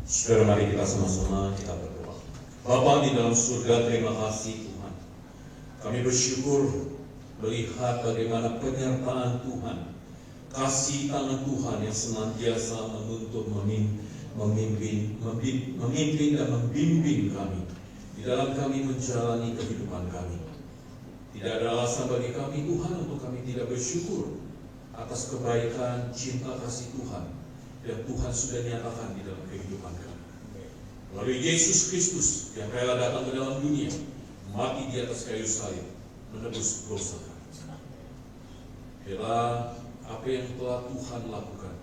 Saudara, mari kita sama-sama kita berdoa. Bapa di dalam surga, terima kasih Tuhan. Kami bersyukur melihat bagaimana penyertaan Tuhan, kasih tangan Tuhan yang senantiasa menuntun, memimpin dan membimbing kami di dalam kami menjalani kehidupan kami. Tidak ada alasan bagi kami Tuhan untuk kami tidak bersyukur atas kebaikan, cinta kasih Tuhan yang Tuhan sudah nyatakan di dalam kehidupan kami. Melalui Yesus Kristus yang rela datang ke dalam dunia, mati di atas kayu salib, menebus dosa kami. Bila apa yang telah Tuhan lakukan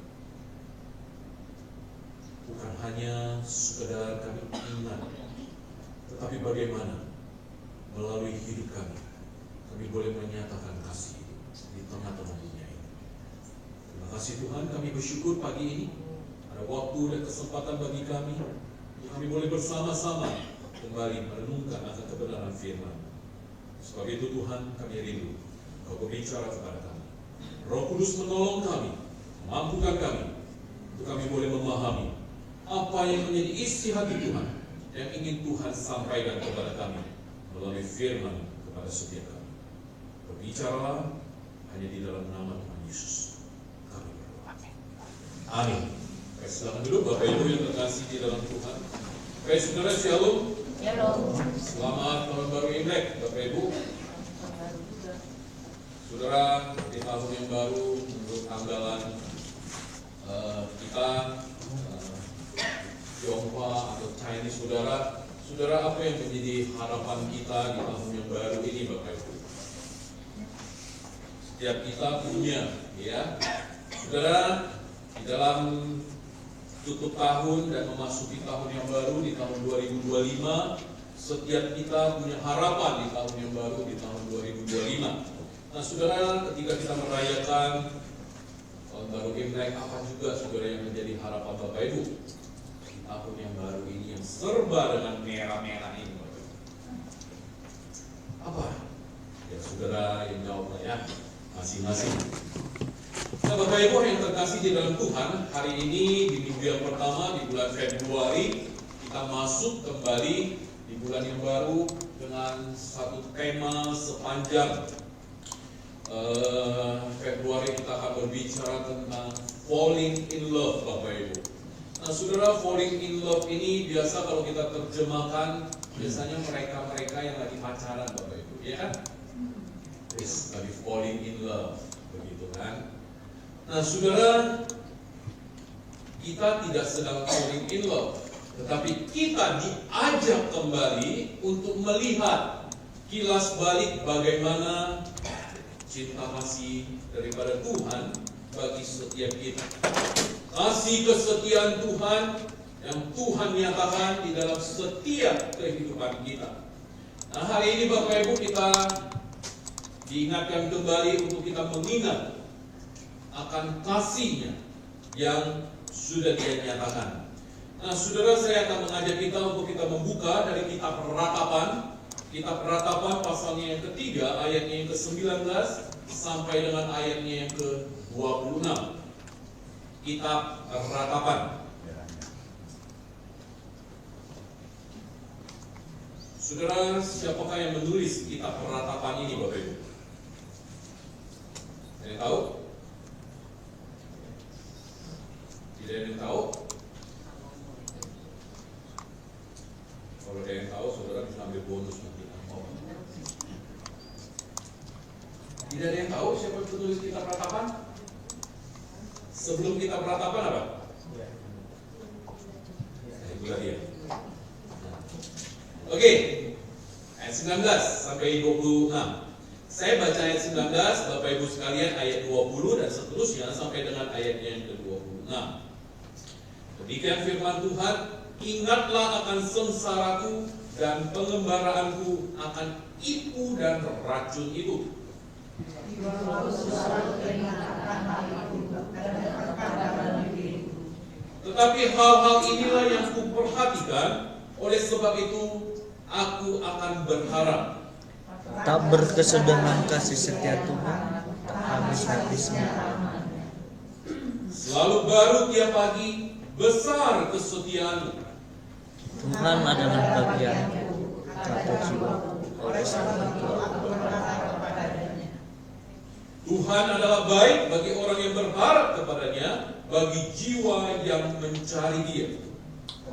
bukan hanya sekedar kami ingat, tetapi bagaimana melalui hidup kami boleh menyatakan kasih di tengah-tengah dunia ini. Terima kasih Tuhan, kami bersyukur pagi ini ada waktu dan kesempatan bagi kami untuk kami boleh bersama-sama kembali merenungkan akan kebenaran firman. Sebab itu Tuhan, kami rindu Kau berbicara kepada kami. Roh Kudus menolong kami, mampukan kami untuk kami boleh memahami apa yang menjadi isi hati Tuhan yang ingin Tuhan sampaikan kepada kami melalui firman kepada setiap kami. Berbicaralah hanya di dalam nama Tuhan Yesus kami berdoa. Amin. Baik, silakan duduk Bapak Ibu yang terkasih di dalam Tuhan. Baik, saudara, shalom. Selamat tahun baru Imlek Bapak Ibu. Saudara, di tahun yang baru menurut tanggalan kita Tionghoa atau Chinese, saudara apa yang menjadi harapan kita di tahun yang baru ini Bapak Ibu? Setiap kita punya, ya, saudara, di dalam tutup tahun dan memasuki tahun yang baru di tahun 2025, setiap kita punya harapan di tahun yang baru di tahun 2025. Nah, saudara, ketika kita merayakan tahun baru Imlek, apa juga saudara yang menjadi harapan Bapak Ibu di tahun yang baru ini yang serba dengan merah-merah ini, Bapak Ibu? Apa? Ya, saudara yang jawablah ya, masing-masing. Nah, Bapak Ibu yang terkasih di dalam Tuhan, hari ini di minggu yang pertama di bulan Februari, kita masuk kembali di bulan yang baru dengan satu tema sepanjang Februari. Kita akan berbicara tentang falling in love, Bapak Ibu. Nah, saudara, falling in love ini biasa kalau kita terjemahkan, biasanya mereka-mereka yang lagi pacaran, Bapak Ibu, ya kan? Lagi falling in love, begitu kan? Nah, saudara, kita tidak sedang falling in love, tetapi kita diajak kembali untuk melihat kilas balik bagaimana cinta kasih daripada Tuhan bagi setiap kita. Kasih kesetiaan Tuhan yang Tuhan nyatakan di dalam setiap kehidupan kita. Nah, hari ini Bapak Ibu kita diingatkan kembali untuk kita mengingat akan kasih-Nya yang sudah Dia nyatakan. Nah, saudara, saya akan mengajak kita untuk kita membuka dari kitab Ratapan. Kitab Ratapan pasalnya yang ketiga, ayatnya yang ke-19 sampai dengan ayatnya yang ke-26. Kitab Ratapan. Saudara, siapakah yang menulis kitab Ratapan ini, Bapak Ibu? Ada yang tahu? Tidak ada yang tahu? Kalau ada yang tahu, saudara bisa ambil bonus nanti. Tidak ada yang tahu siapa penulis kitab Ratapan? Sebelum kitab Ratapan apa? Itulah dia. Oke, ayat 19 sampai 26. Saya baca ayat 19, Bapak Ibu sekalian ayat 20 dan seterusnya sampai dengan ayatnya yang ke-26. Demikian firman Tuhan, ingatlah akan sengsaraku dan pengembaraanku akan ibu dan racun itu. Tetapi hal-hal inilah yang kuperhatikan, oleh sebab itu aku akan berharap. Tak berkesudahan kasih setia Tuhan, tak habis-habisnya. Selalu baru tiap pagi, besar kesetiaan-Mu. Tuhan adalah bagianku, kata jiwa oleh sang Tuhan. Tuhan adalah baik bagi orang yang berharap kepadanya, bagi jiwa yang mencari Dia.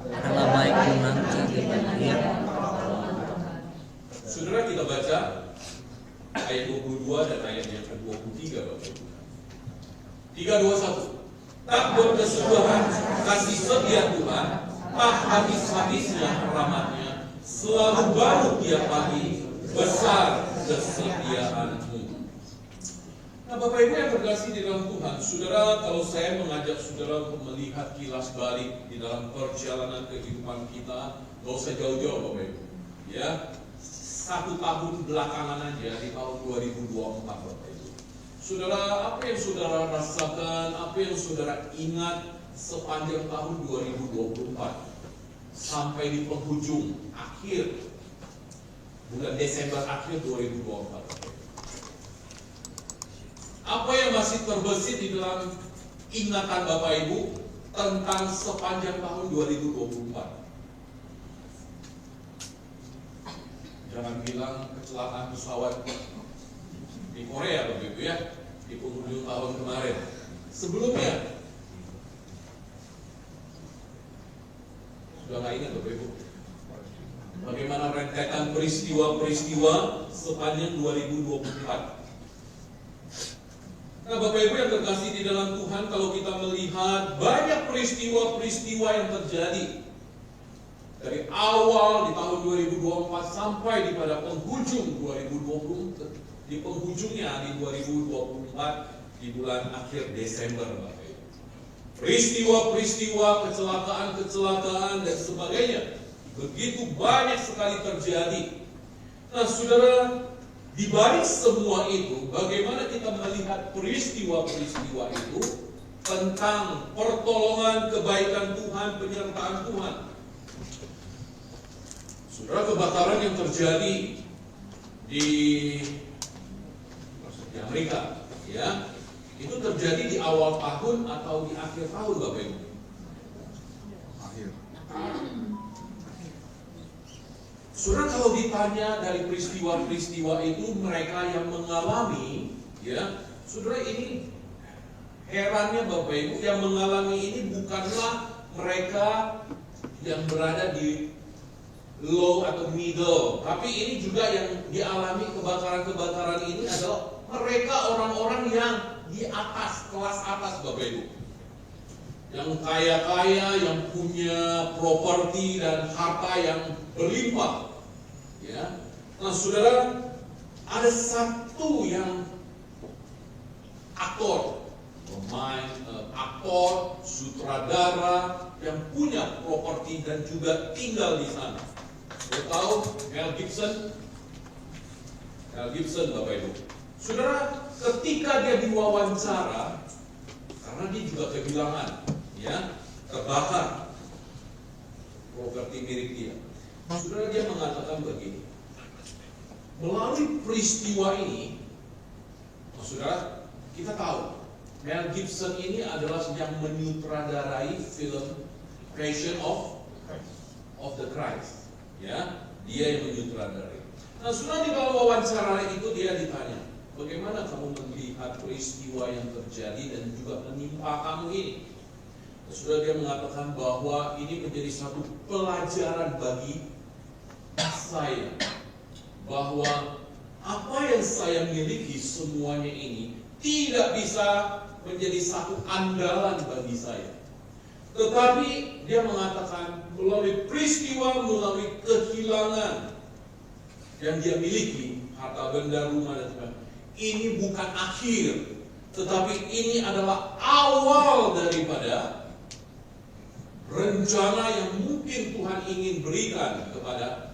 Adalah baik menanti di bagian. Saudara, kita baca ayat 22 dan ayat yang ke-23, Bapak Ibu. 3, 2, 1. Tak berkesudahan kasih setia Tuhan, tak habis-habisnya rahmatnya, selalu baru tiap pagi, besar kesetiaan-Mu. Nah, Bapak Ibu yang terkasih di dalam Tuhan, saudara, kalau saya mengajak saudara untuk melihat kilas balik di dalam perjalanan kehidupan kita, gak usah jauh-jauh Bapak Ibu. Ya, 1 tahun belakangan aja di tahun 2024 Bapak Ibu. Saudara, apa yang saudara rasakan, apa yang saudara ingat sepanjang tahun 2024 sampai di penghujung akhir bulan Desember akhir 2024? Apa yang masih terbesit di dalam ingatan Bapak Ibu tentang sepanjang tahun 2024? Jangan bilang kecelakaan pesawat di Korea Bapak Ibu ya, di penghujung tahun kemarin. Sebelumnya sudah nggak ingat Bapak Ibu bagaimana rentetan peristiwa-peristiwa sepanjang 2024. Nah, Bapak Ibu yang terkasih di dalam Tuhan, kalau kita melihat banyak peristiwa-peristiwa yang terjadi dari awal di tahun 2024 sampai di pada penghujung 2020, di penghujungnya di 2024 di bulan akhir Desember, Bapak Ibu. Peristiwa-peristiwa, kecelakaan dan sebagainya begitu banyak sekali terjadi. Nah, saudara, di balik semua itu, bagaimana kita melihat peristiwa-peristiwa itu tentang pertolongan, kebaikan Tuhan, penyertaan Tuhan. Saudara, kebakaran yang terjadi di Amerika, ya, itu terjadi di awal tahun atau di akhir tahun, Bapak Ibu? Akhir. Saudara, kalau ditanya dari peristiwa-peristiwa itu mereka yang mengalami, ya, saudara, ini herannya Bapak Ibu, yang mengalami ini bukanlah mereka yang berada di low atau middle, tapi ini juga yang dialami kebakaran-kebakaran ini adalah mereka orang-orang yang di atas, kelas atas Bapak Ibu, yang kaya-kaya, yang punya properti dan harta yang berlimpah. Ya, nah saudara, ada satu yang aktor, sutradara yang punya properti dan juga tinggal di sana. Saya tahu Mel Gibson, Bapak Ibu. Saudara, ketika dia diwawancara, karena dia juga kehilangan, ya, terbakar properti milik dia. Saudara, dia mengatakan begini, melalui peristiwa ini, saudara, kita tahu Mel Gibson ini adalah yang menyutradarai film Passion of the Christ, ya, dia yang menyutradarai. Nah, saudara, di dalam wawancara itu dia ditanya, bagaimana kamu melihat peristiwa yang terjadi dan juga menimpa kamu ini? Saudara, dia mengatakan bahwa ini menjadi satu pelajaran bagi saya, bahwa apa yang saya miliki semuanya ini tidak bisa menjadi satu andalan bagi saya. Tetapi dia mengatakan melalui peristiwa, melalui kehilangan yang dia miliki, harta benda, rumah dan sebagainya, ini bukan akhir, tetapi ini adalah awal daripada rencana yang mungkin Tuhan ingin berikan kepada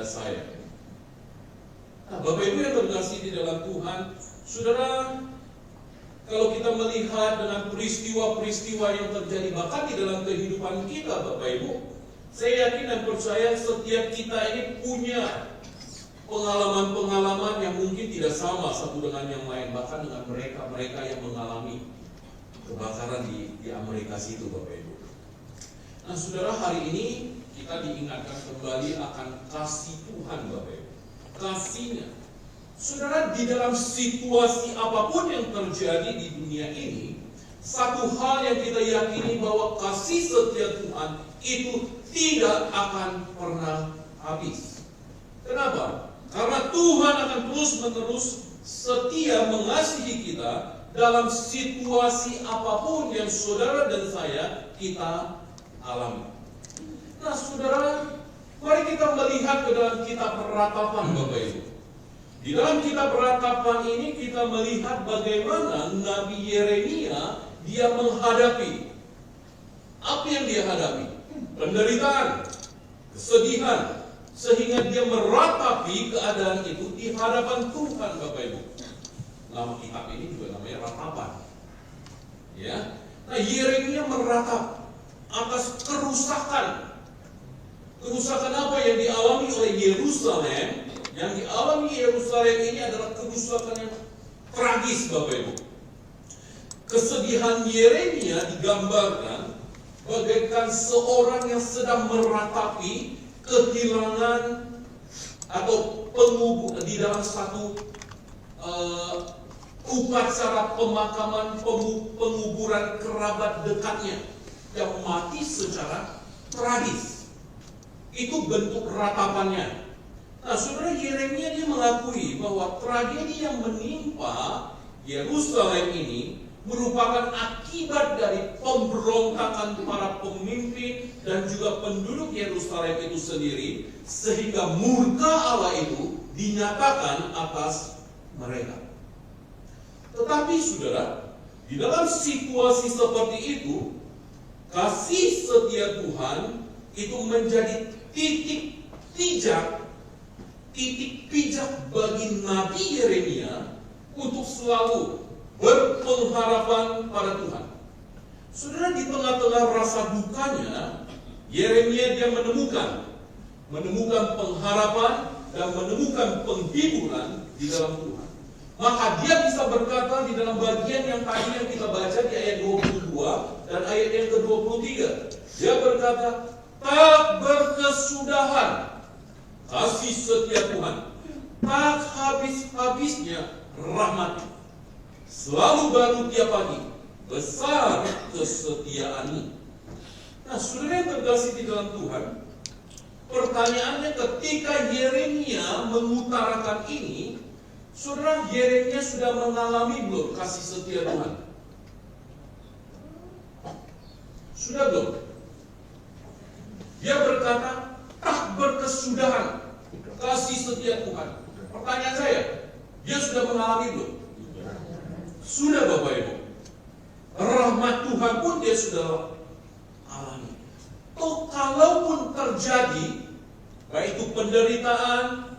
saya. Nah, Bapak Ibu yang terkasih di dalam Tuhan, saudara, kalau kita melihat dengan peristiwa-peristiwa yang terjadi bahkan di dalam kehidupan kita, Bapak Ibu, saya yakin dan percaya setiap kita ini punya pengalaman-pengalaman yang mungkin tidak sama satu dengan yang lain, bahkan dengan mereka yang mengalami kebakaran di Amerika situ, Bapak Ibu. Nah saudara, hari ini kita diingatkan kembali akan kasih Tuhan Bapak Ibu. Kasihnya. Saudara, di dalam situasi apapun yang terjadi di dunia ini, satu hal yang kita yakini bahwa kasih setia Tuhan itu tidak akan pernah habis. Kenapa? Karena Tuhan akan terus-menerus setia mengasihi kita dalam situasi apapun yang saudara dan saya kita alami. Nah saudara, mari kita melihat ke dalam kitab Ratapan Bapak Ibu. Di dalam kitab Ratapan ini kita melihat bagaimana Nabi Yeremia dia menghadapi apa yang dia hadapi, penderitaan, kesedihan, sehingga dia meratapi keadaan itu di hadapan Tuhan Bapak Ibu. Nama kitab ini juga namanya Ratapan. Ya. Nah, Yeremia meratap atas kerusakan. Kerusakan apa yang dialami oleh Yerusalem? Yang dialami Yerusalem ini adalah kerusakan yang tragis Bapak Ibu. Kesedihan Yeremia digambarkan bagaikan seorang yang sedang meratapi kehilangan atau di dalam satu upacara pemakaman penguburan kerabat dekatnya yang mati secara tragis. Itu bentuk ratapannya. Nah, saudara, Yeremia dia mengakui bahwa tragedi yang menimpa Yerusalem ini merupakan akibat dari pemberontakan para pemimpin dan juga penduduk Yerusalem itu sendiri, sehingga murka Allah itu dinyatakan atas mereka. Tetapi saudara, di dalam situasi seperti itu, kasih setia Tuhan itu menjadi titik pijak bagi Nabi Yeremia untuk selalu berpengharapan pada Tuhan. Saudara, di tengah-tengah rasa dukanya, Yeremia dia menemukan pengharapan dan menemukan penghiburan di dalam Tuhan. Maka dia bisa berkata di dalam bagian yang tadi yang kita baca di ayat 22 dan ayat yang ke-23. Dia berkata, tak berkesudahan kasih setia Tuhan, tak habis-habisnya rahmat, selalu baru tiap pagi, besar kesetiaan-Mu. Nah, saudara yang terkasih di dalam Tuhan, pertanyaannya ketika Yeremia mengutarakan ini, saudara, Yeremia sudah mengalami belum kasih setia Tuhan? Sudah belum? Dia berkata, tak berkesudahan kasih setia Tuhan. Pertanyaan saya, dia sudah mengalami belum? Sudah Bapak Ibu. Rahmat Tuhan pun dia sudah alami. Toh kalaupun terjadi, baik itu penderitaan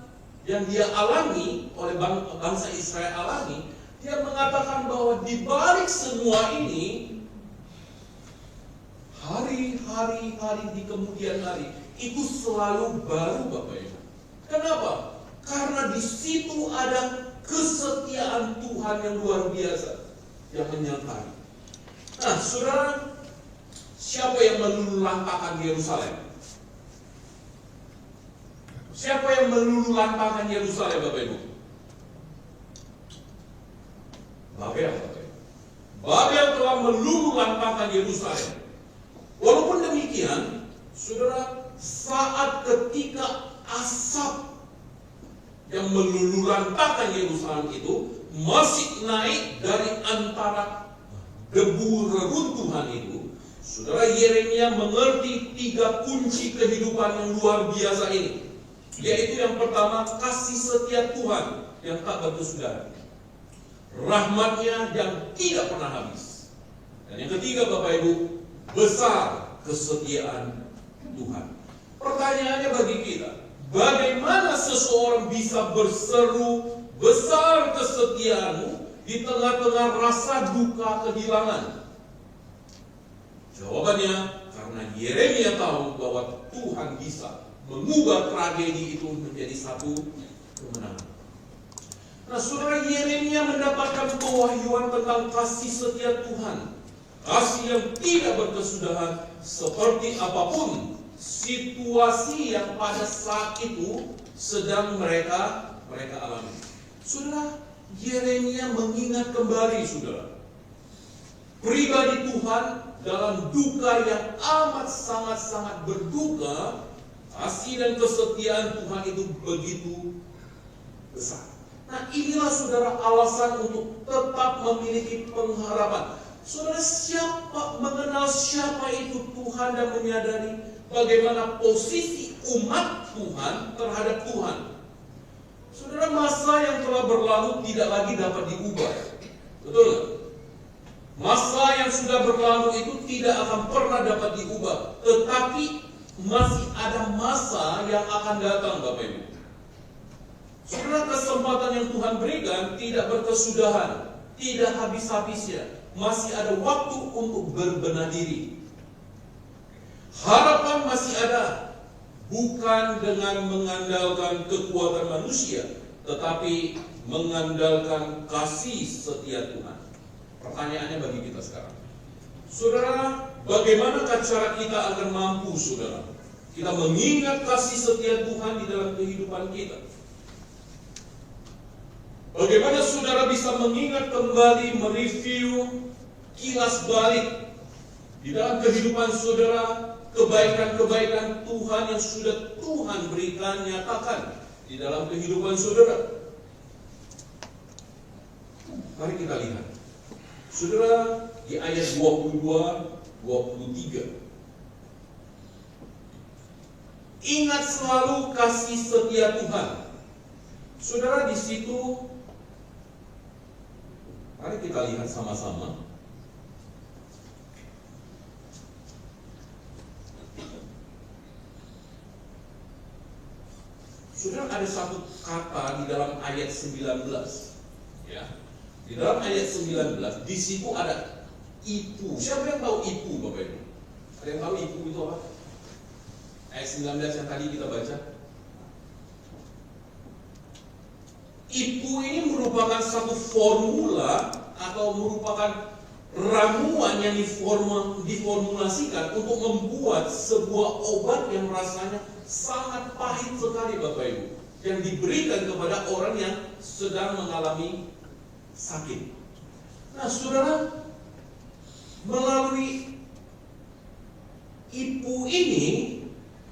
yang dia alami oleh bangsa Israel alami, dia mengatakan bahwa di balik semua ini, hari-hari di kemudian hari itu selalu baru Bapak Ibu. Kenapa? Karena di situ ada kesetiaan Tuhan yang luar biasa yang menyertai. Nah, saudara, siapa yang meluluhlantahkan Yerusalem? Siapa yang meluluhlantahkan Yerusalem, Bapak Ibu? Babel, Bapak Ibu. Babel telah meluluhlantahkan Yerusalem. Walaupun demikian, saudara, saat ketika asap yang meluluhlantahkan Yerusalem itu masih naik dari antara debu reruntuhan itu, saudara, Yeremia mengerti 3 kunci kehidupan yang luar biasa ini. Yaitu yang pertama, kasih setia Tuhan yang tak berkesudahan, rahmatnya yang tidak pernah habis. Dan yang ketiga Bapak Ibu, besar kesetiaan Tuhan. Pertanyaannya bagi kita, bagaimana seseorang bisa berseru besar kesetiaan-Mu di tengah-tengah rasa duka kehilangan? Jawabannya, karena Yeremia tahu bahwa Tuhan bisa mengubah tragedi itu menjadi satu kemenangan. Nah, saudara, Yeremia mendapatkan pewahyuan tentang kasih setia Tuhan. kasih yang tidak berkesudahan, seperti apapun situasi yang pada saat itu sedang mereka alami. Saudara, Yeremia mengingat kembali, saudara, pribadi Tuhan dalam duka yang amat sangat-sangat berduka. Kasih dan kesetiaan Tuhan itu begitu besar. Nah, inilah saudara alasan untuk tetap memiliki pengharapan. Saudara, mengenal siapa itu Tuhan dan menyadari bagaimana posisi umat Tuhan terhadap Tuhan. Saudara, masa yang telah berlalu tidak lagi dapat diubah. Betul nggak? Masa yang sudah berlalu itu tidak akan pernah dapat diubah. Tetapi masih ada masa yang akan datang, Bapak Ibu. Saudara, kesempatan yang Tuhan berikan tidak berkesudahan, tidak habis-habisnya. Masih ada waktu untuk berbenah diri. Harapan masih ada, bukan dengan mengandalkan kekuatan manusia, tetapi mengandalkan kasih setia Tuhan. Pertanyaannya bagi kita sekarang, saudara, bagaimanakah cara kita agar mampu, saudara, kita mengingat kasih setia Tuhan di dalam kehidupan kita? Bagaimana saudara bisa mengingat kembali, mereview, kilas balik di dalam kehidupan saudara, kebaikan-kebaikan Tuhan yang sudah Tuhan berikan, nyatakan di dalam kehidupan saudara? Mari kita lihat, saudara, di ayat 22-23. Ingat selalu kasih setia Tuhan. Saudara, di situ mari kita lihat sama-sama. Saudara, ada satu kata di dalam ayat 19. Ya. Di dalam ayat 19, di situ ada ipu. Siapa yang tahu ipu, Bapak Ibu? Ada yang tahu ipu itu apa? Ayat 19 yang tadi kita baca. Ipu ini merupakan satu formula atau merupakan ramuan yang diformulasikan untuk membuat sebuah obat yang rasanya sangat pahit sekali, Bapak Ibu, yang diberikan kepada orang yang sedang mengalami sakit. Nah, saudara, melalui ipu ini,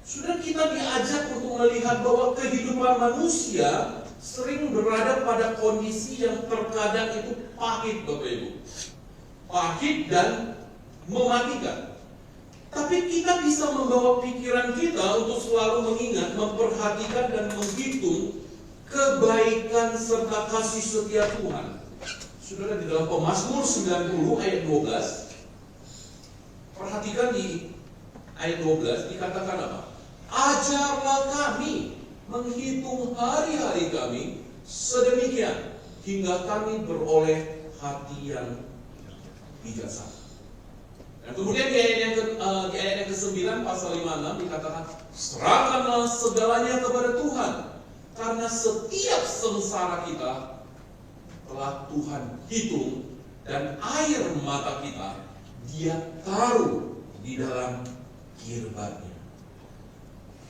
sudah kita diajak untuk melihat bahwa kehidupan manusia sering berada pada kondisi yang terkadang itu pahit, Bapak Ibu. Pahit dan mematikan. Tapi kita bisa membawa pikiran kita untuk selalu mengingat, memperhatikan dan menghitung kebaikan serta kasih setia Tuhan. Saudara, di dalam Pemazmur 90 ayat 12, perhatikan di ayat 12 dikatakan apa? Ajarlah kami menghitung hari-hari kami sedemikian hingga kami beroleh hati yang bijaksana. Dan kemudian di ayat yang ke-9 pasal 56 dikatakan, serahkanlah segalanya kepada Tuhan, karena setiap sengsara kita telah Tuhan hitung, dan air mata kita Dia taruh di dalam kirbatnya.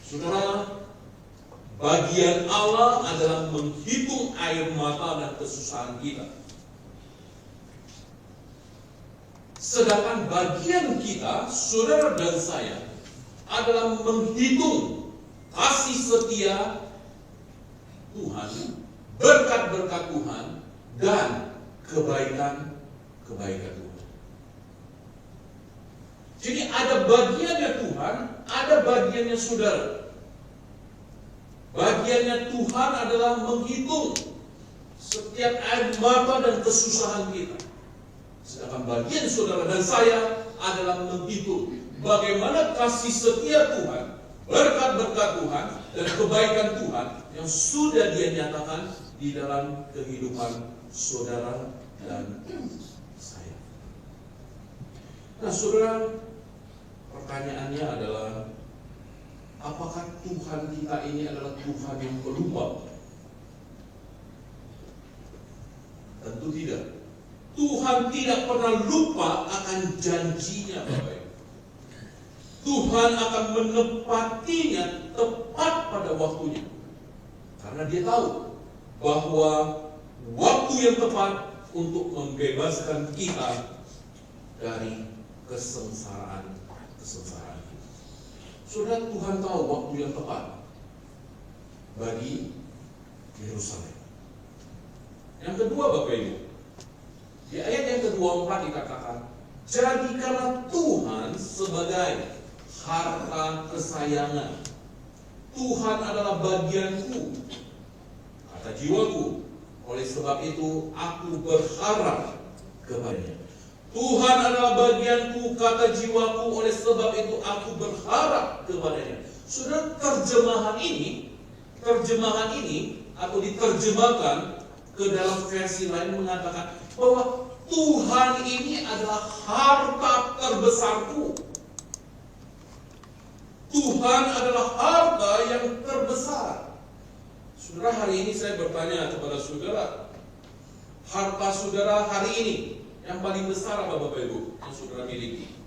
Saudara, bagian Allah adalah menghitung air mata dan kesusahan kita. Sedangkan bagian kita, saudara dan saya, adalah menghitung kasih setia Tuhan, berkat-berkat Tuhan, dan kebaikan-kebaikan Tuhan. Jadi ada bagiannya Tuhan, ada bagiannya saudara. Bagiannya Tuhan adalah menghitung setiap air mata dan kesusahan kita. Sedangkan bagian saudara dan saya adalah menghitung bagaimana kasih setia Tuhan, berkat-berkat Tuhan, dan kebaikan Tuhan yang sudah Dia nyatakan di dalam kehidupan saudara dan saya. Nah, saudara, pertanyaannya adalah, apakah Tuhan kita ini adalah Tuhan yang pelupa? Tentu tidak. Tuhan tidak pernah lupa akan janjinya, Bapak Ibu. Tuhan akan menepatinya tepat pada waktunya. Karena dia tahu bahwa waktu yang tepat untuk membebaskan kita dari kesengsaraan. Saudara, Tuhan tahu waktu yang tepat bagi Yerusalem. Yang kedua, Bapak Ibu, di ayat yang ke-24 dikatakan, jadikanlah Tuhan sebagai harta kesayangan. Tuhan adalah bagianku, kata jiwaku. Oleh sebab itu aku berharap kepadanya. Tuhan adalah bagianku, kata jiwaku. Oleh sebab itu aku berharap kepadanya. Saudara, terjemahan ini atau diterjemahkan ke dalam versi lain mengatakan bahwa Tuhan ini adalah harta terbesarku. Tuhan adalah harta yang terbesar. Saudara, hari ini saya bertanya kepada saudara, harta saudara hari ini yang paling besar apa, Bapak Ibu, yang saudara miliki?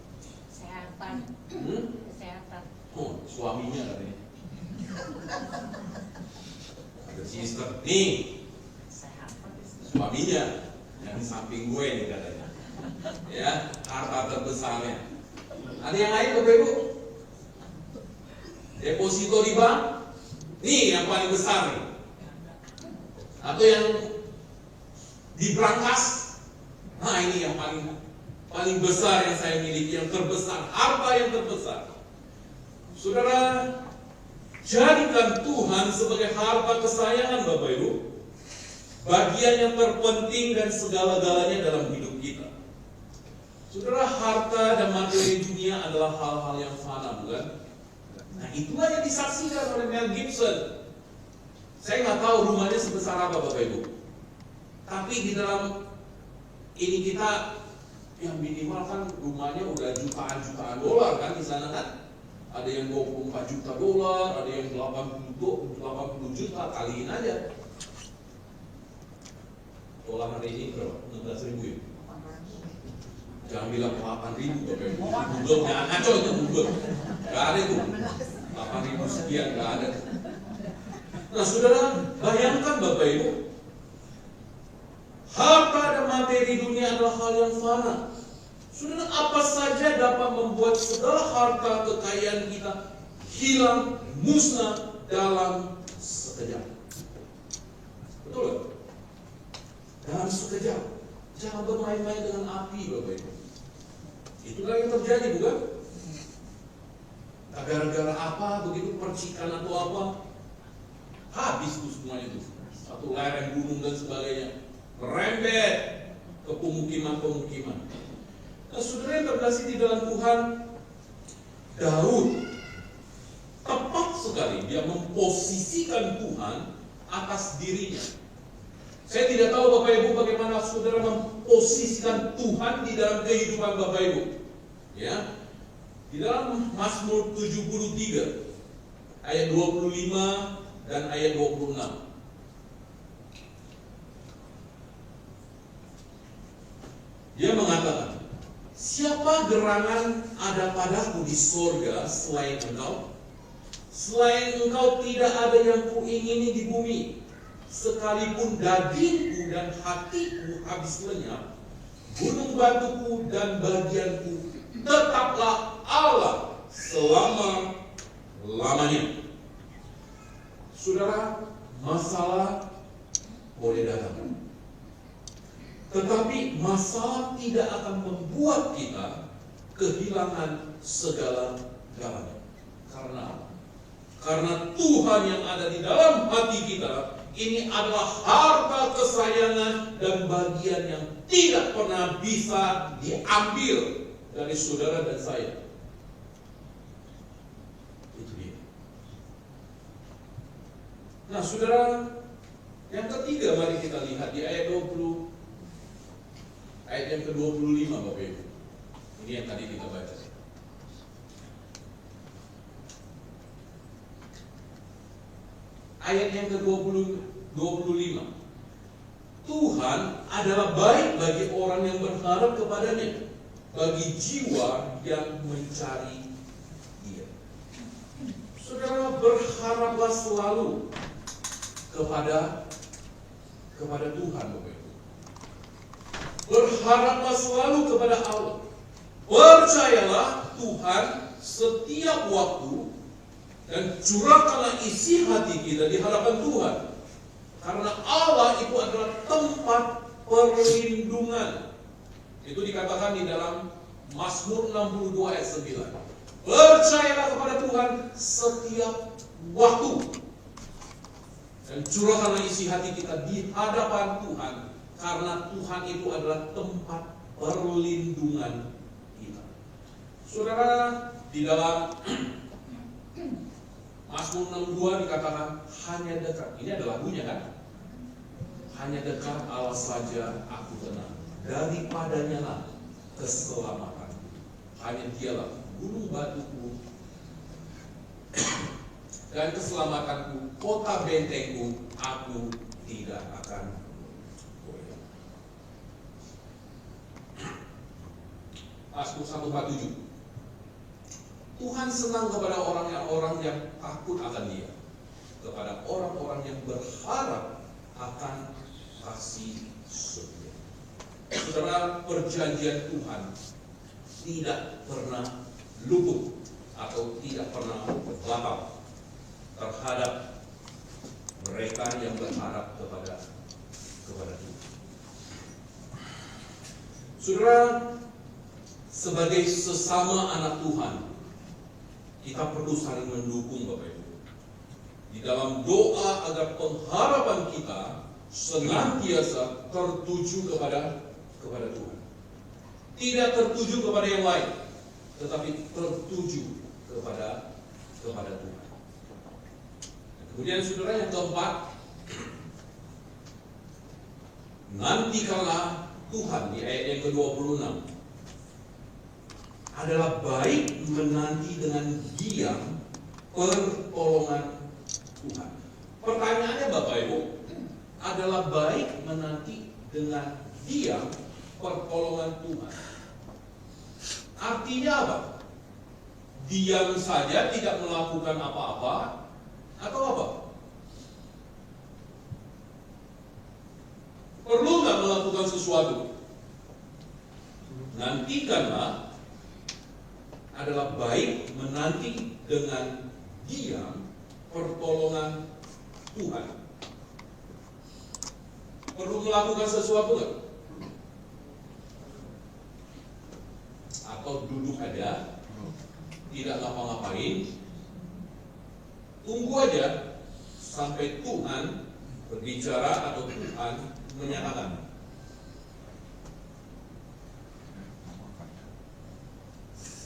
Kesehatan. Kesehatan. Oh, suaminya katanya. Ada sister nih, suaminya yang di samping gue nih katanya. Ya, harta terbesarnya. Ada yang lain, Bapak Ibu? Deposito di bank, nih yang paling besar nih. Atau yang di brankas, nah ini yang paling besar yang saya miliki, yang terbesar, harta yang terbesar. Saudara, jadikan Tuhan sebagai harta kesayangan, Bapak Ibu, bagian yang terpenting dan segala-galanya dalam hidup kita. Saudara, harta dan materi dunia adalah hal-hal yang fana, bukan? Nah, itulah yang disaksikan oleh Mel Gibson. Saya nggak tahu rumahnya sebesar apa, Bapak Ibu. Tapi di dalam ini kita yang minimal kan rumahnya udah jutaan dolar kan di sana kan. Ada yang 24 juta dolar, ada yang 80 juta, kaliin aja. Dolar hari ini berapa? 16.000 ya? Jangan bilang 8.000, Bapak Ibu. Google, jangan ngaco itu Google. Gak ada itu. 8.000 sekian, gak ada. Nah, saudara, bayangkan Bapak Ibu, harta dan materi dunia adalah hal yang fana. Saudara, apa saja dapat membuat segala harta kekayaan kita hilang, musnah dalam sekejap. Betul? Dalam sekejap. Jangan bermain-main dengan api, Bapak Ibu. Itulah yang terjadi, bukan? Gara-gara apa, begitu percikan atau apa, habis tuh semuanya itu. Satu lereng gunung dan sebagainya, merembet ke pemukiman-pemukiman. Nah, saudara yang terkasih di dalam Tuhan, Daud tepat sekali dia memposisikan Tuhan atas dirinya. Saya tidak tahu Bapak Ibu bagaimana saudara memposisikan Tuhan di dalam kehidupan Bapak Ibu. Ya, di dalam Mazmur 73 ayat 25 dan ayat 26. Dia mengatakan, siapa gerangan ada padaku di sorga selain engkau? Selain engkau tidak ada yang kuingini di bumi. Sekalipun dagingku dan hatiku habis lenyap, gunung batuku dan bagianku tetaplah Allah selama-lamanya. Saudara, masalah boleh datang, tetapi masalah tidak akan membuat kita kehilangan segala-galanya. Karena apa? Karena Tuhan yang ada di dalam hati kita ini adalah harta kesayangan dan bagian yang tidak pernah bisa diambil dari saudara dan saya. Itu dia. Nah, saudara, yang ketiga mari kita lihat di ayat 20, ayat yang ke-25, Bapak Ibu. Ini yang tadi kita baca. Ayat yang ke-25. Tuhan adalah baik bagi orang yang berharap kepadanya, bagi jiwa yang mencari Dia. Saudara, berharaplah selalu kepada Tuhan, Bapak Ibu. Berharaplah selalu kepada Allah. Percayalah Tuhan setiap waktu dan curahkanlah isi hati kita di hadapan Tuhan. Karena Allah itu adalah tempat perlindungan. Itu dikatakan di dalam Mazmur 62 ayat 9. Percayalah kepada Tuhan setiap waktu. Dan curahkanlah isi hati kita di hadapan Tuhan. Karena Tuhan itu adalah tempat perlindungan kita. Saudara, di dalam Mazmur 62 dikatakan hanya dekat. Ini adalah lagunya kan? Hanya dekat Allah saja aku tenang. Daripadanya lah keselamatan. Hanya Dialah gunung batuku dan keselamatanku, kota bentengku, aku tidak akan goyah. Mazmur 147. Tuhan senang kepada orang yang takut akan Dia, kepada orang-orang yang berharap akan kasih surga. Saudara, perjanjian Tuhan tidak pernah luput atau tidak pernah batal terhadap mereka yang berharap kepada Tuhan. Saudara, sebagai sesama anak Tuhan, kita perlu saling mendukung, Bapak Ibu. Di dalam doa agar pengharapan kita senantiasa tertuju kepada Tuhan. Tidak tertuju kepada yang lain, tetapi tertuju kepada Tuhan. Kemudian saudara, yang keempat, nantikanlah Tuhan di ayat yang ke-26. Adalah baik menanti dengan diam pertolongan Tuhan. Pertanyaannya Bapak Ibu, adalah baik menanti dengan diam pertolongan Tuhan. Artinya apa? Diam saja tidak melakukan apa-apa atau apa? Perlu nggak melakukan sesuatu? Nantikanlah adalah baik menanti dengan diam pertolongan Tuhan. Perlu melakukan sesuatu nggak? Atau duduk aja, tidak ngapa-ngapain, tunggu aja sampai Tuhan berbicara atau Tuhan menyatakan.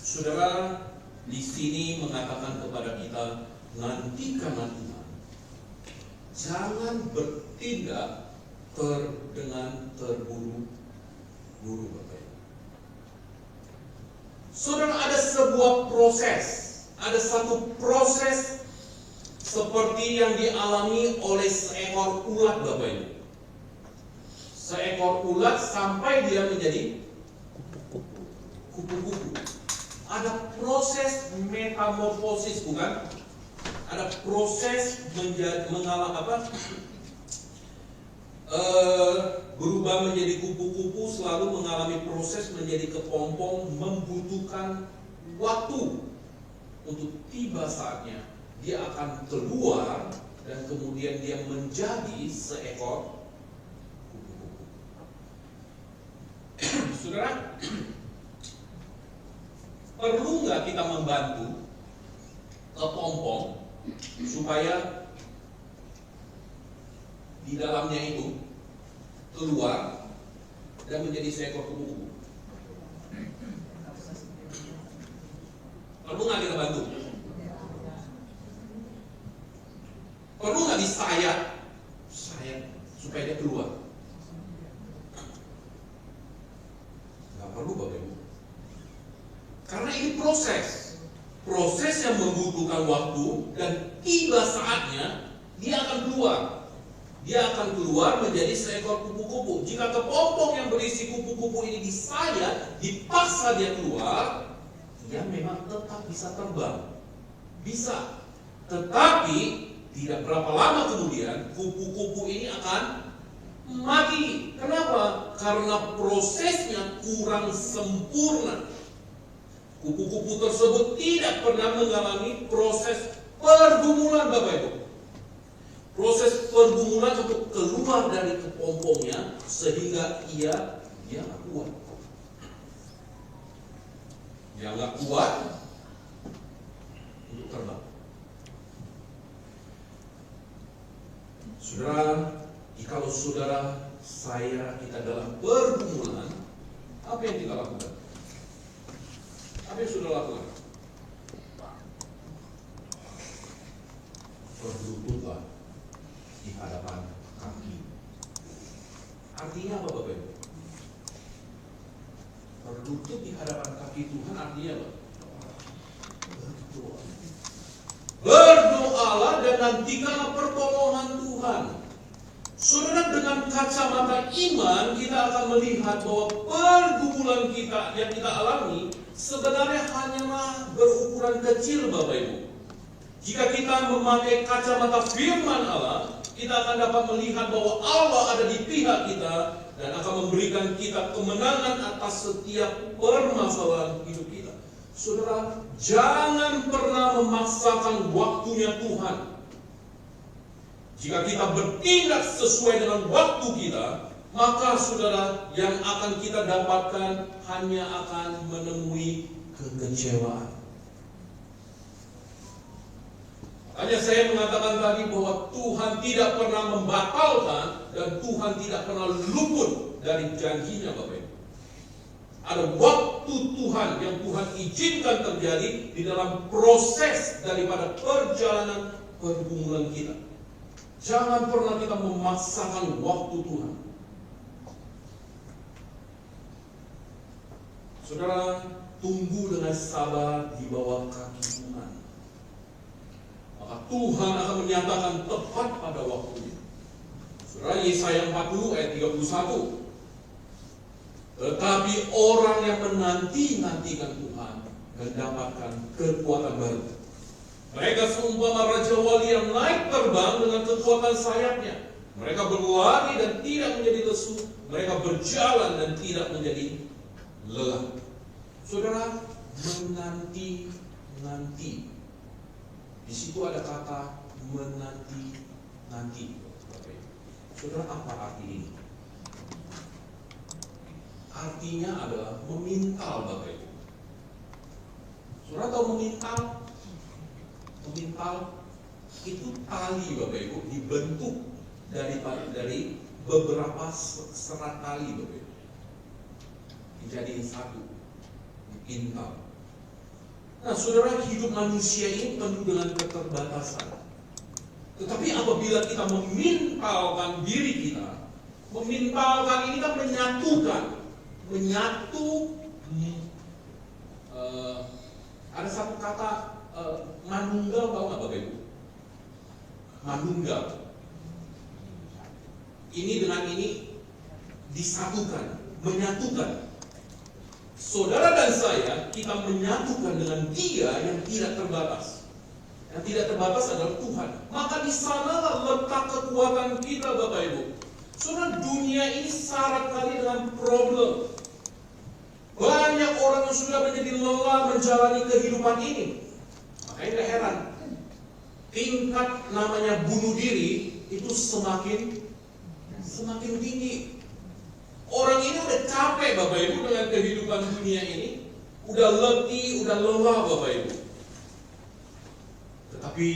Saudara, di sini mengatakan kepada kita, nantikanlah Tuhan. Jangan bertindak dengan terburu-buru, Bapak Ibu. Saudara, ada sebuah proses, ada satu proses seperti yang dialami oleh seekor ulat, Bapak Ibu. Seekor ulat sampai dia menjadi kupu-kupu. Ada proses metamorfosis, bukan? Ada proses berubah menjadi kupu-kupu, selalu mengalami proses menjadi kepompong, membutuhkan waktu untuk tiba saatnya dia akan keluar dan kemudian dia menjadi seekor kupu-kupu. Saudara, perlu nggak kita membantu kepompong supaya di dalamnya itu keluar dan menjadi seekor kupu-kupu? Perlu nggak kita bantu? Perlu nggak disayat supaya dia keluar? Nggak perlu, Bapak Ibu. Karena ini proses yang membutuhkan waktu dan tiba saatnya dia akan keluar. dia akan keluar menjadi seekor kupu-kupu. Jika kepompong yang berisi kupu-kupu ini disayat, dipaksa dia keluar, dia memang tetap bisa terbang. Bisa. Tetapi tidak berapa lama kemudian kupu-kupu ini akan mati. Kenapa? Karena prosesnya kurang sempurna. Kupu-kupu tersebut tidak pernah mengalami proses pergumulan, Bapak Ibu. Proses pergumulan untuk keluar dari kepompongnya sehingga dia nggak kuat. Dia nggak kuat untuk terbang. Saudara, jikalau saudara kita dalam pergumulan, apa yang kita lakukan? Apa yang saudara lakukan? Berlututlah di hadapan kaki. Artinya apa, Bapak Ibu? Berlutut di hadapan kaki Tuhan artinya apa? Berdoa. Berdoalah dan nantikanlah pertolongan Tuhan. Saudara, dengan kacamata iman kita akan melihat bahwa pergumulan kita yang kita alami sebenarnya hanyalah berukuran kecil, Bapak Ibu. Jika kita memakai kacamata firman Allah, kita akan dapat melihat bahwa Allah ada di pihak kita dan akan memberikan kita kemenangan atas setiap permasalahan hidup kita. Saudara, jangan pernah memaksakan waktunya Tuhan. Jika kita bertindak sesuai dengan waktu kita, maka saudara, yang akan kita dapatkan hanya akan menemui kekecewaan. Hanya saya mengatakan tadi bahwa Tuhan tidak pernah membatalkan dan Tuhan tidak pernah luput dari janjinya, Bapak Ibu. Ada waktu Tuhan yang Tuhan izinkan terjadi di dalam proses daripada perjalanan pergumulan kita. Jangan pernah kita memaksakan waktu Tuhan. Saudara, tunggu dengan sabar di bawah kaki Tuhan. Maka Tuhan akan menyatakan tepat pada waktunya. Saudara, Yesaya 40 ayat 31. Tetapi orang yang menanti-nantikan Tuhan mendapatkan kekuatan baru. Mereka seumpama raja wali yang naik terbang dengan kekuatan sayapnya. Mereka berlari dan tidak menjadi lesu. Mereka berjalan dan tidak menjadi lelah. Saudara, menanti-nanti. Di situ ada kata menanti-nanti. Saudara, apa arti ini? Artinya adalah memintal, Bapak Ibu. Saudara tahu memintal? Memintal itu tali, Bapak Ibu, dibentuk dari beberapa serat tali, Bapak Ibu. Dijadiin satu, dipintal. Nah, saudara, hidup manusia ini penuh dengan keterbatasan. Tetapi apabila kita memintalkan diri kita, memintalkan ini kan menyatu. Ada satu kata manunggal, tahu nggak Bapak Ibu? Manunggal. Ini dengan ini disatukan, menyatukan. Saudara dan saya, kita menyatukan dengan Dia yang tidak terbatas. Yang tidak terbatas adalah Tuhan. Maka di sanalah letak kekuatan kita, Bapak Ibu. Saudara, dunia ini syarat kali dengan problem. Banyak orang yang sudah menjadi lelah menjalani kehidupan ini. Makanya tidak heran, tingkat namanya bunuh diri itu semakin tinggi. Orang ini udah capek, Bapak Ibu, dengan kehidupan dunia ini. Udah letih, udah lelah, Bapak Ibu. Tetapi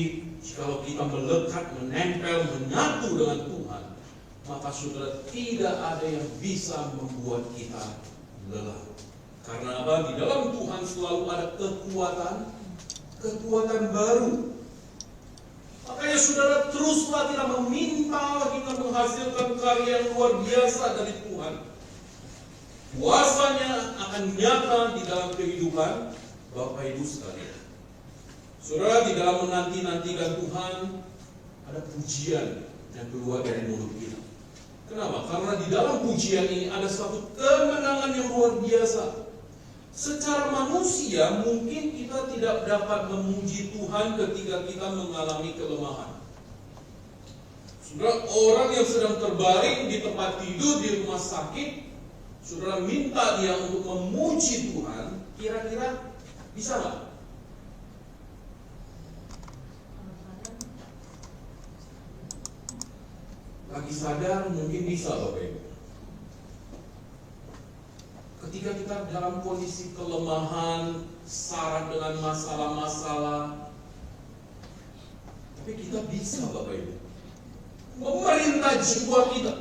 kalau kita melekat, menempel, menyatu dengan Tuhan, maka saudara, tidak ada yang bisa membuat kita lelah. Karena apa? Di dalam Tuhan selalu ada kekuatan baru. Makanya saudara, teruslah kita meminta kita menghasilkan karya yang luar biasa dari Tuhan. Kuasanya akan nyata di dalam kehidupan Bapak Ibu sekalian. Saudara, di dalam menanti-nantikan Tuhan ada pujian yang keluar dari mulut kita. Kenapa? Karena di dalam pujian ini ada suatu kemenangan yang luar biasa. Secara manusia mungkin kita tidak dapat memuji Tuhan ketika kita mengalami kelemahan. Saudara, orang yang sedang terbaring di tempat tidur di rumah sakit, saudara minta dia untuk memuji Tuhan, kira-kira bisa nggak? Lagi sadar mungkin bisa, Bapak Ibu. Ketika kita dalam kondisi kelemahan, syarat dengan masalah-masalah, tapi kita bisa, Bapak Ibu, memerintah jiwa kita.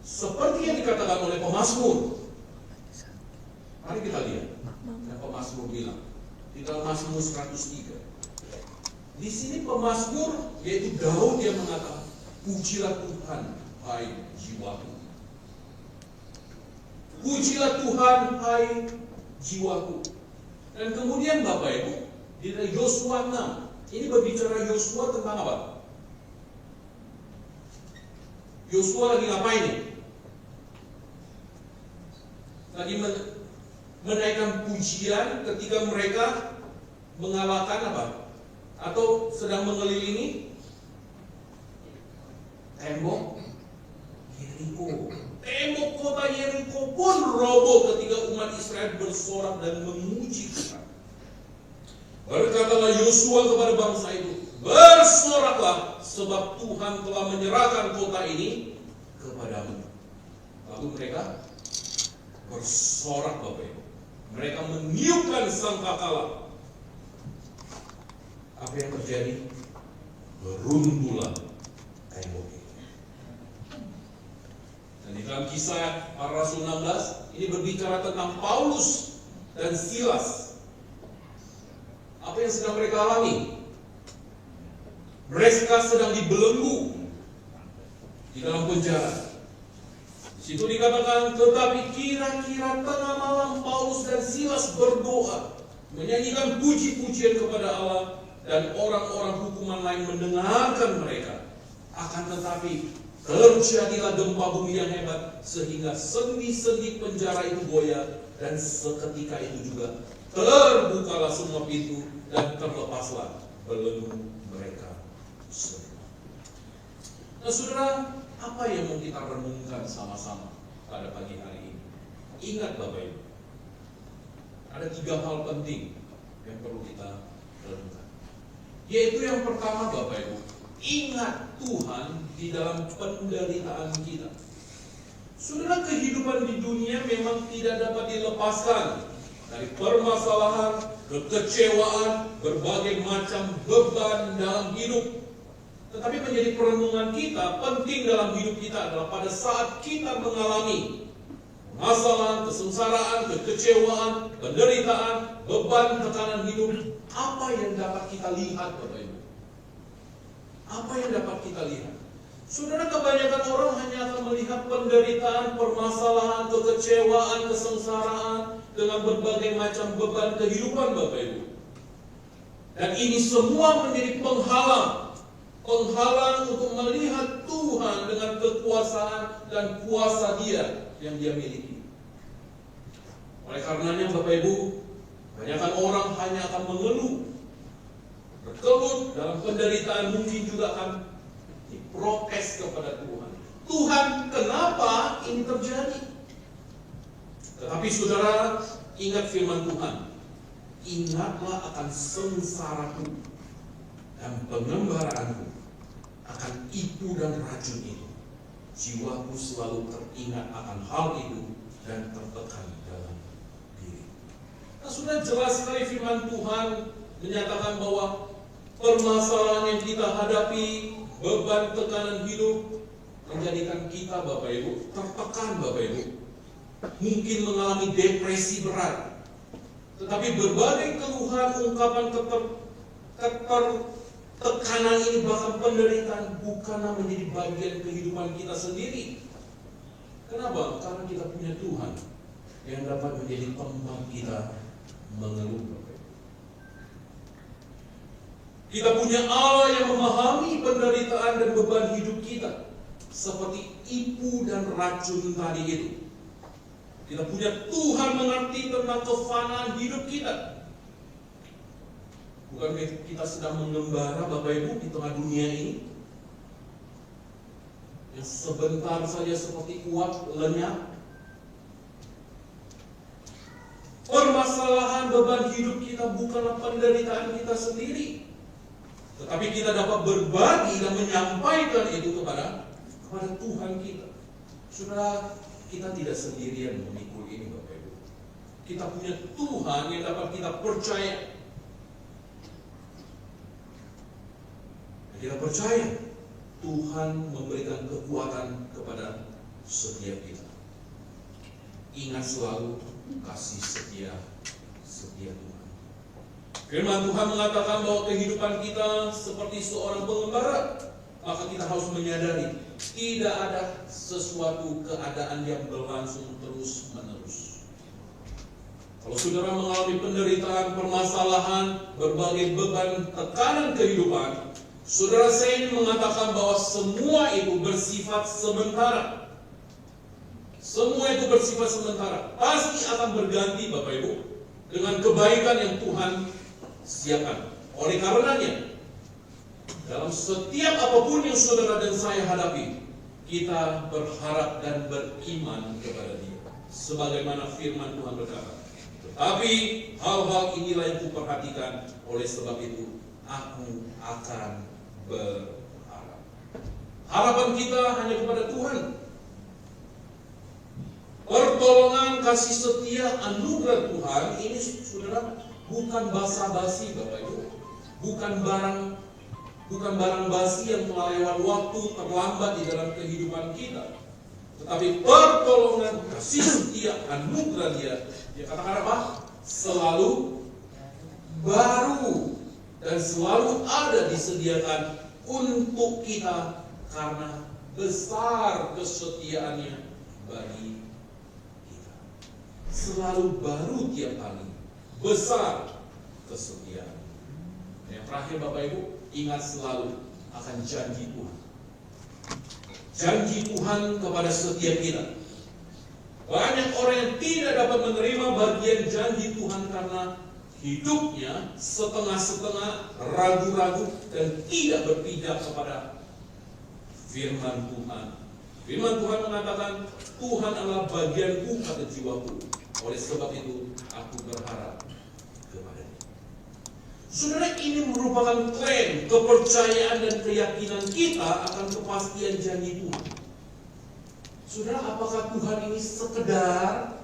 Seperti yang dikatakan oleh pemazmur. Mari kita lihat yang pemazmur bilang di dalam Mazmur 103. Di sini pemazmur, yaitu Daud, yang mengatakan, pujilah Tuhan, hai jiwaku. Pujilah Tuhan, hai jiwaku. Dan kemudian Bapak Ibu, di Yosua 6, ini berbicara Yosua tentang apa? Yosua lagi ngapain nih? Lagi menaikkan pujian ketika mereka mengalahkan apa? Atau sedang mengelilingi tembok Yeriko. Tembok kota Yeriko pun roboh ketika umat Israel bersorak dan memuji Tuhan. Berkatalah Yosua kepada bangsa itu, bersoraklah sebab Tuhan telah menyerahkan kota ini kepadamu. Lalu mereka bersorak, Bapak Ibu. Mereka meniupkan sangkakala. Apa yang terjadi? Beruntuhlah tembok itu. Dan di dalam Kisah Para Rasul 16, ini berbicara tentang Paulus dan Silas. Apa yang sedang mereka alami? Mereka sedang dibelenggu di dalam penjara. Situ dikatakan, tetapi kira-kira tengah malam Paulus dan Silas berdoa, menyanyikan puji-pujian kepada Allah, dan orang-orang hukuman lain mendengarkan mereka. Akan tetapi terjadilah gempa bumi yang hebat, sehingga sendi-sendi penjara itu goyah, dan seketika itu juga terbukalah semua pintu dan terlepaslah belenggu mereka semua. Nah, saudara, apa yang mau kita renungkan sama-sama pada pagi hari ini? Ingat Bapak Ibu, ada 3 hal penting yang perlu kita renungkan. Yaitu yang pertama, Bapak Ibu, ingat Tuhan di dalam penderitaan kita. Saudara, kehidupan di dunia memang tidak dapat dilepaskan dari permasalahan, kekecewaan, berbagai macam beban dalam hidup. Tetapi menjadi perenungan kita, penting dalam hidup kita adalah pada saat kita mengalami masalah, kesengsaraan, kekecewaan, penderitaan, beban, tekanan hidup, apa yang dapat kita lihat, Bapak Ibu? Apa yang dapat kita lihat? Saudara, kebanyakan orang hanya akan melihat penderitaan, permasalahan, kekecewaan, kesengsaraan dengan berbagai macam beban kehidupan, Bapak Ibu. Dan ini semua menjadi penghalang untuk melihat Tuhan dengan kekuasaan dan kuasa Dia yang Dia miliki. Oleh karenanya, Bapak Ibu, kebanyakan orang hanya akan mengeluh, berkelut dalam penderitaan, mungkin juga akan diprotes kepada Tuhan. Tuhan, kenapa ini terjadi? Tetapi saudara, ingat firman Tuhan. Ingatlah akan sengsaraku dan pengembaraanku, akan ibu dan racun itu. Jiwaku selalu teringat akan hal itu dan tertekan dalam diri. Nah, sudah jelas sekali firman Tuhan menyatakan bahwa permasalahan yang kita hadapi, beban tekanan hidup, menjadikan kita, Bapak Ibu, tertekan, Bapak Ibu. Mungkin mengalami depresi berat. Tetapi berbagai keluhan, ungkapan tekanan ini, bahkan penderitaan, bukanlah menjadi bagian kehidupan kita sendiri. Kenapa? Karena kita punya Tuhan yang dapat menjadi tempat kita mengeluh. Kita punya Allah yang memahami penderitaan dan beban hidup kita, seperti ibu dan racun tadi itu. Kita punya Tuhan mengerti tentang kefanaan hidup kita. Bukan kita sedang mengembara Bapak Ibu di tengah dunia ini yang sebentar saja seperti uap lenyap. Permasalahan beban hidup kita bukanlah penderitaan kita sendiri, tetapi kita dapat berbagi dan menyampaikan itu kepada Tuhan kita. Saudara, kita tidak sendirian memikul ini Bapak Ibu. Kita punya Tuhan yang dapat kita percaya. Kita percaya Tuhan memberikan kekuatan kepada setiap kita. Ingat selalu kasih setia Tuhan. Firman Tuhan mengatakan bahwa kehidupan kita seperti seorang pengembara, maka kita harus menyadari tidak ada sesuatu keadaan yang berlangsung terus menerus. Kalau saudara mengalami penderitaan, permasalahan, berbagai beban, tekanan kehidupan, saudara, saya ingin mengatakan bahwa semua itu bersifat sementara. Semua itu bersifat sementara. Pasti akan berganti Bapak Ibu dengan kebaikan yang Tuhan siapkan. Oleh karenanya, dalam setiap apapun yang saudara dan saya hadapi, kita berharap dan beriman kepada Dia. Sebagaimana firman Tuhan berkata. Tetapi hal-hal inilah yang kuperhatikan, oleh sebab itu aku akan berharap. Harapan kita hanya kepada Tuhan. Pertolongan, kasih setia, anugerah Tuhan ini saudara bukan basa-basi Bapak Ibu, bukan barang basi yang melewat waktu terlambat di dalam kehidupan kita, tetapi pertolongan, kasih setia, anugerah Dia katakan apa? Selalu baru dan selalu ada disediakan untuk kita karena besar kesetiaannya bagi kita. Selalu baru tiap hari, besar kesetiaan. Yang terakhir Bapak Ibu, ingat selalu akan janji Tuhan. Janji Tuhan kepada setiap kita. Banyak orang yang tidak dapat menerima bagian janji Tuhan karena hidupnya setengah-setengah, ragu-ragu, dan tidak berpijak kepada firman Tuhan. Firman Tuhan mengatakan, Tuhan adalah bagianku kata jiwaku. Oleh sebab itu, aku berharap kepada-Nya. Saudara, ini merupakan klaim, kepercayaan dan keyakinan kita akan kepastian janji Tuhan. Saudara, apakah Tuhan ini sekedar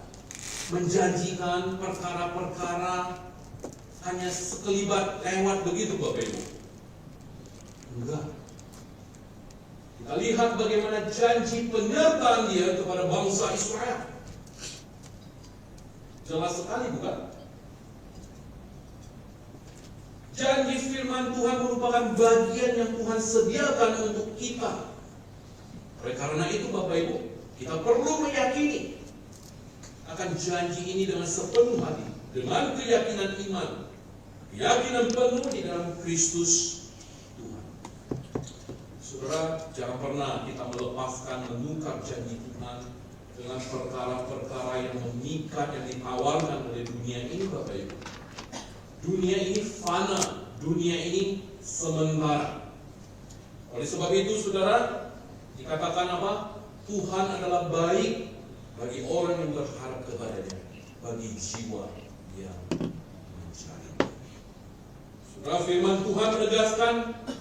menjanjikan perkara-perkara hanya sekelibat lewat begitu Bapak Ibu? Enggak. Kita lihat bagaimana janji penyertaan Dia kepada bangsa Israel. Jelas sekali bukan? Janji firman Tuhan merupakan bagian yang Tuhan sediakan untuk kita. Oleh karena itu Bapak Ibu, kita perlu meyakini akan janji ini dengan sepenuh hati, dengan keyakinan iman, keyakinan penuh di dalam Kristus Tuhan. Saudara, jangan pernah kita melepaskan menukar janji Tuhan dengan perkara-perkara yang mengikat, yang ditawarkan oleh dunia ini Bapak Ibu. Dunia ini fana, dunia ini sementara. Oleh sebab itu saudara, dikatakan apa? Tuhan adalah baik bagi orang yang berharap kepada-Nya, bagi jiwa yang mencari. Saudara, firman Tuhan menegaskan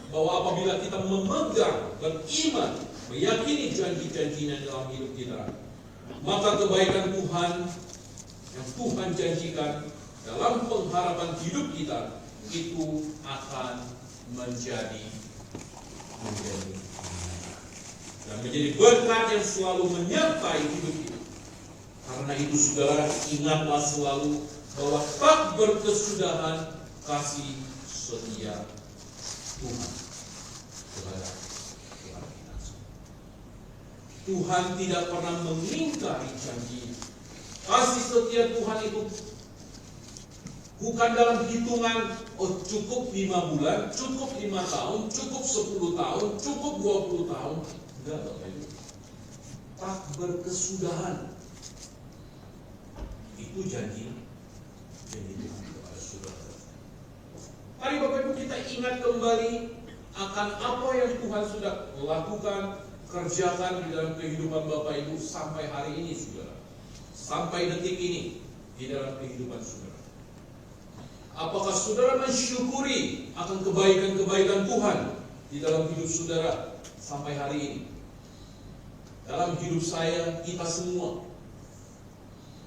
bahwa apabila kita memegang, beriman, meyakini janji-janjinya dalam hidup kita, maka kebaikan Tuhan yang Tuhan janjikan dalam pengharapan hidup kita itu akan menjadi dan menjadi berkat yang selalu menyertai hidup kita. Karena itu saudara, ingatlah selalu bahwa tak berkesudahan kasih setia Tuhan kepada kita. Tuhan tidak pernah mengingkari janji. Kasih setia Tuhan itu Bukan dalam hitungan, oh cukup 5 bulan, cukup 5 tahun, cukup 10 tahun, cukup 20 tahun. Enggak, Bapak Ibu. Tak berkesudahan. Itu janji Tuhan kepada saudara. Mari Bapak Ibu kita ingat kembali akan apa yang Tuhan sudah lakukan, kerjakan di dalam kehidupan Bapak Ibu sampai hari ini, saudara. Sampai detik ini di dalam kehidupan saudara. Apakah saudara mensyukuri akan kebaikan-kebaikan Tuhan di dalam hidup saudara sampai hari ini? Dalam hidup saya, kita semua.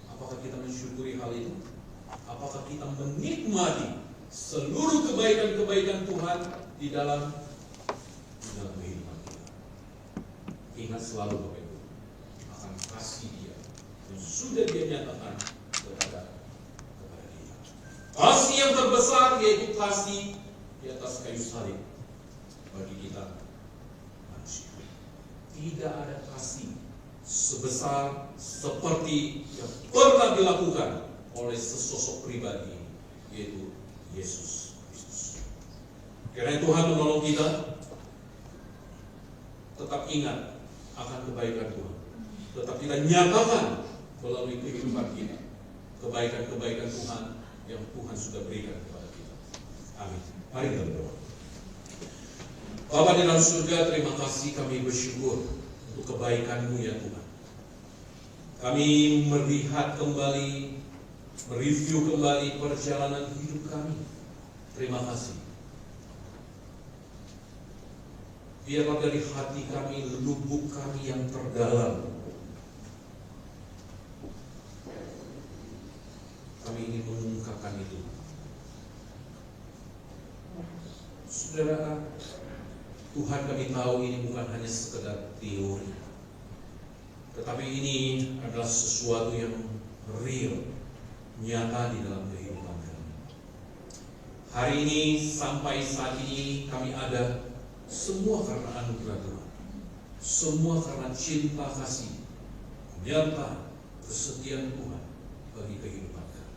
Apakah kita mensyukuri hal itu? Apakah kita menikmati seluruh kebaikan-kebaikan Tuhan di dalam kehidupan kita? Ingat selalu Bapak Ibu akan kasih Dia yang sudah Dia nyatakan kepada kita. Kasih yang terbesar yaitu kasih di atas kayu salib bagi kita manusia. Tidak ada kasih sebesar seperti yang pernah dilakukan oleh sesosok pribadi, yaitu Yesus Kristus. Karena Tuhan menolong kita, tetap ingat akan kebaikan Tuhan. Tetap kita nyatakan melalui kehidupan kita kebaikan-kebaikan Tuhan yang Tuhan sudah berikan kepada kita. Amin. Mari kita berdoa. Bapa di dalam surga, terima kasih, kami bersyukur untuk kebaikan-Mu ya Tuhan. Kami melihat kembali, mereview kembali perjalanan hidup kami. Terima kasih. Biarlah dari hati kami, lubuk kami yang terdalam, kami ingin mengungkapkan itu. Saudara, Tuhan kami tahu ini bukan hanya sekedar teori, tetapi ini adalah sesuatu yang real, nyata di dalam kehidupan kami. Hari ini sampai saat ini kami ada semua karena anugerah Tuhan, semua karena cinta kasih, nyata kesetiaan Tuhan bagi kehidupan kami.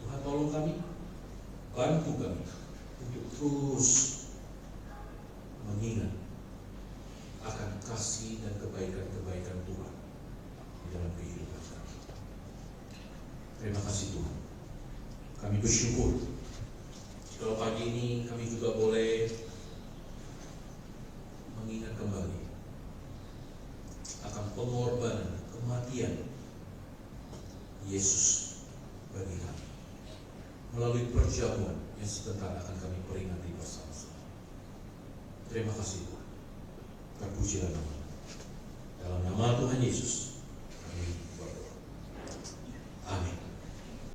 Tuhan tolong kami, bantu kami untuk terus mengingat akan kasih dan kebaikan-kebaikan Tuhan di dalam kehidupan kami. Terima kasih Tuhan. Kami bersyukur kalau pagi ini kami juga boleh mengingat kembali akan pengorbanan, kematian Yesus bagi kami melalui perjamuan yang sebentar akan kami peringati bersama-sama. Terima kasih Tuhan. Terpujilah nama. Dalam nama Tuhan Yesus